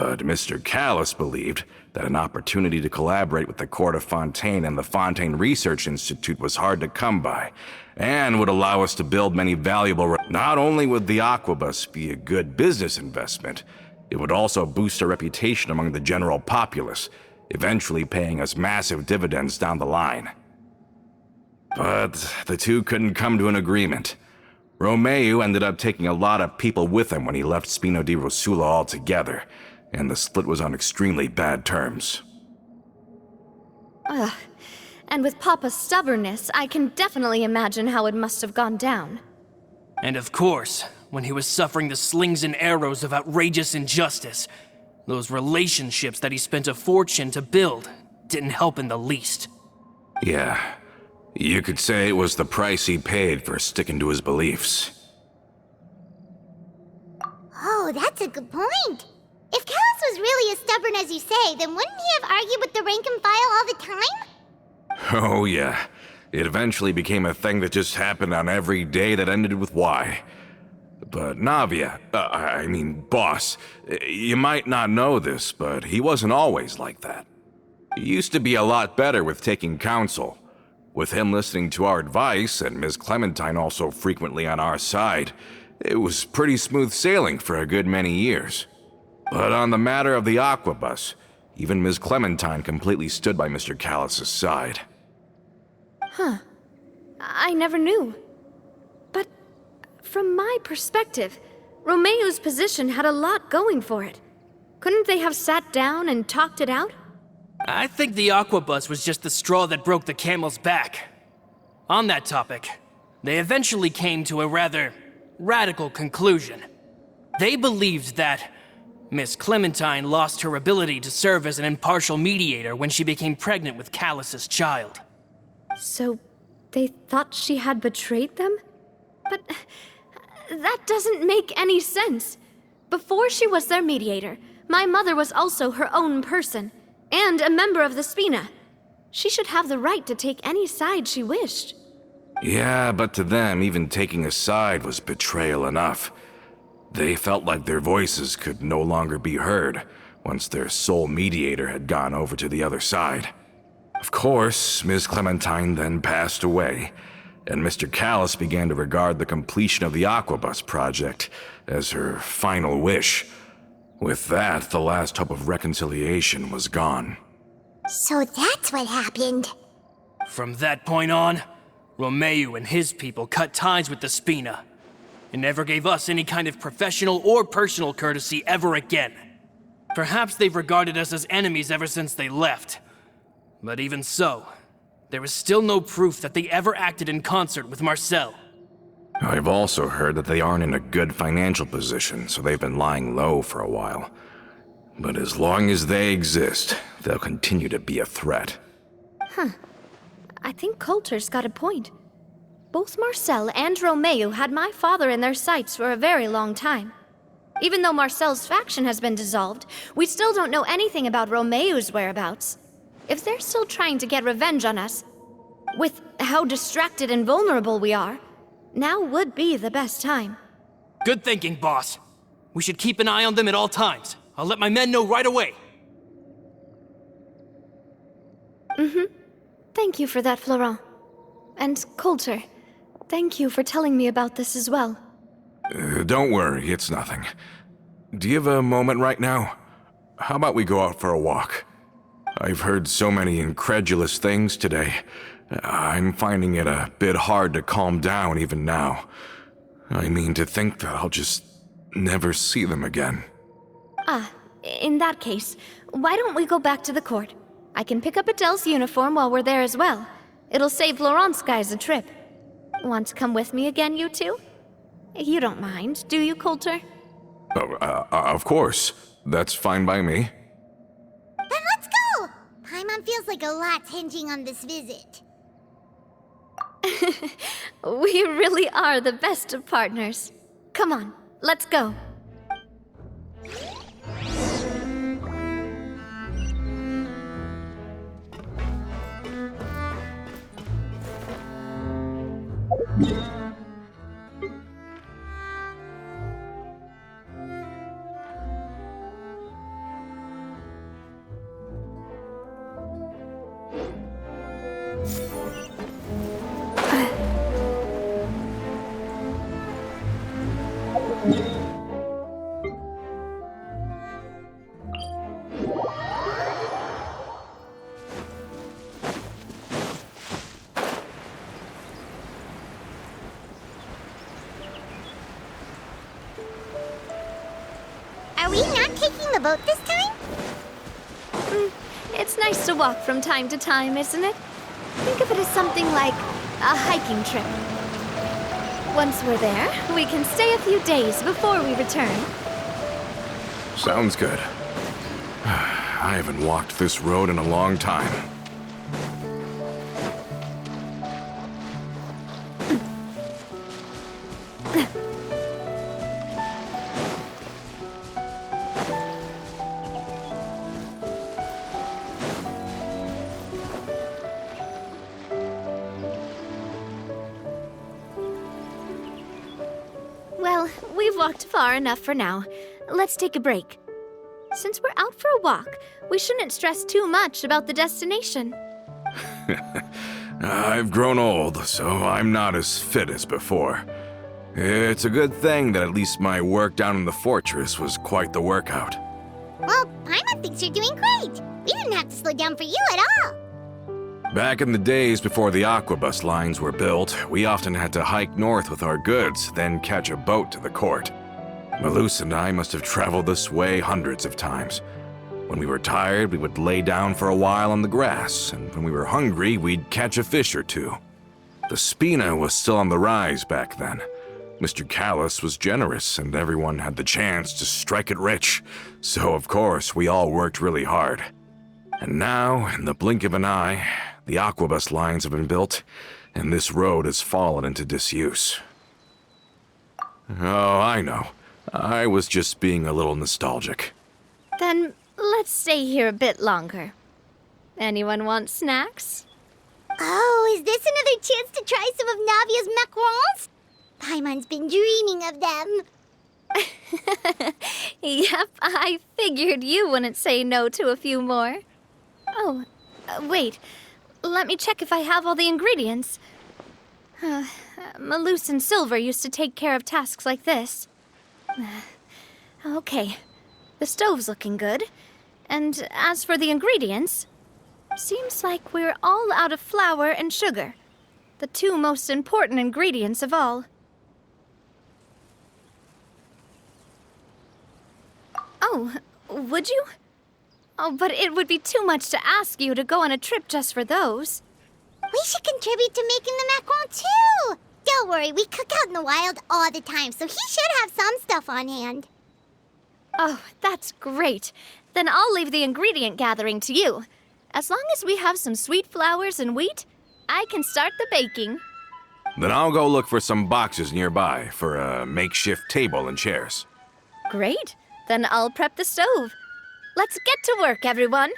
But Mr. Callis believed that an opportunity to collaborate with the Court of Fontaine and the Fontaine Research Institute was hard to come by, and would allow us to build many valuable... Not only would the Aquabus be a good business investment, it would also boost our reputation among the general populace, eventually paying us massive dividends down the line. But the two couldn't come to an agreement. Romeu ended up taking a lot of people with him when he left Spino di Rosula altogether, and the split was on extremely bad terms. Ugh. And with Papa's stubbornness, I can definitely imagine how it must have gone down. And of course, when he was suffering the slings and arrows of outrageous injustice, those relationships that he spent a fortune to build didn't help in the least. Yeah, you could say it was the price he paid for sticking to his beliefs. Oh, that's a good point. If Callis was really as stubborn as you say, then wouldn't he have argued with the rank and file all the time? Oh yeah, it eventually became a thing that just happened on every day that ended with Y. But Navia, boss, you might not know this, but he wasn't always like that. He used to be a lot better with taking counsel. With him listening to our advice, and Ms. Clementine also frequently on our side, it was pretty smooth sailing for a good many years. But on the matter of the Aquabus, even Ms. Clementine completely stood by Mr. Callis' side. Huh. I never knew. But from my perspective, Romeu's position had a lot going for it. Couldn't they have sat down and talked it out? I think the Aquabus was just the straw that broke the camel's back. On that topic, they eventually came to a rather radical conclusion. They believed that Miss Clementine lost her ability to serve as an impartial mediator when she became pregnant with Callis's child. So, they thought she had betrayed them? But that doesn't make any sense. Before she was their mediator, my mother was also her own person, and a member of the Spina. She should have the right to take any side she wished. Yeah, but to them, even taking a side was betrayal enough. They felt like their voices could no longer be heard once their sole mediator had gone over to the other side. Of course, Ms. Clementine then passed away, and Mr. Callis began to regard the completion of the Aquabus project as her final wish. With that, the last hope of reconciliation was gone. So that's what happened. From that point on, Romeu and his people cut ties with the Spina, and never gave us any kind of professional or personal courtesy ever again. Perhaps they've regarded us as enemies ever since they left. But even so, there is still no proof that they ever acted in concert with Marcel. I've also heard that they aren't in a good financial position, so they've been lying low for a while. But as long as they exist, they'll continue to be a threat. Huh. I think Coulter's got a point. Both Marcel and Romeu had my father in their sights for a very long time. Even though Marcel's faction has been dissolved, we still don't know anything about Romeu's whereabouts. If they're still trying to get revenge on us, with how distracted and vulnerable we are, now would be the best time. Good thinking, boss. We should keep an eye on them at all times. I'll let my men know right away. Thank you for that, Florent. And Coulter, thank you for telling me about this as well. Don't worry, it's nothing. Do you have a moment right now? How about we go out for a walk? I've heard so many incredulous things today. I'm finding it a bit hard to calm down even now. I mean, to think that I'll just never see them again. In that case, why don't we go back to the court? I can pick up Adele's uniform while we're there as well. It'll save Laurent's guys a trip. Want to come with me again, you two? You don't mind, do you, Coulter? Of course. That's fine by me. Then let's go! Paimon feels like a lot's hinging on this visit. We really are the best of partners. Come on, let's go. the boat this time? It's nice to walk from time to time, isn't it? Think of it as something like a hiking trip. Once we're there, we can stay a few days before we return. Sounds good. I haven't walked this road in a long time. Well, we've walked far enough for now. Let's take a break. Since we're out for a walk, we shouldn't stress too much about the destination. I've grown old, so I'm not as fit as before. It's a good thing that at least my work down in the fortress was quite the workout. Well, Paimon thinks you're doing great. We didn't have to slow down for you at all. Back in the days before the aquabus lines were built, we often had to hike north with our goods, then catch a boat to the court. Malus and I must have traveled this way hundreds of times. When we were tired, we would lay down for a while on the grass, and when we were hungry, we'd catch a fish or two. The Spina was still on the rise back then. Mr. Callus was generous, and everyone had the chance to strike it rich, so of course we all worked really hard. And now, in the blink of an eye, the aquabus lines have been built, and this road has fallen into disuse. Oh, I know. I was just being a little nostalgic. Then let's stay here a bit longer. Anyone want snacks? Oh, is this another chance to try some of Navia's macarons? Paimon's been dreaming of them. Yep, I figured you wouldn't say no to a few more. Oh, wait. Let me check if I have all the ingredients. Malus and Silver used to take care of tasks like this. Okay, the stove's looking good. And as for the ingredients, seems like we're all out of flour and sugar, the two most important ingredients of all. Oh, would you? Oh, but it would be too much to ask you to go on a trip just for those. We should contribute to making the macaron too. Don't worry, we cook out in the wild all the time, so he should have some stuff on hand. Oh, that's great. Then I'll leave the ingredient gathering to you. As long as we have some sweet flours and wheat, I can start the baking. Then I'll go look for some boxes nearby for a makeshift table and chairs. Great. Then I'll prep the stove. Let's get to work, everyone.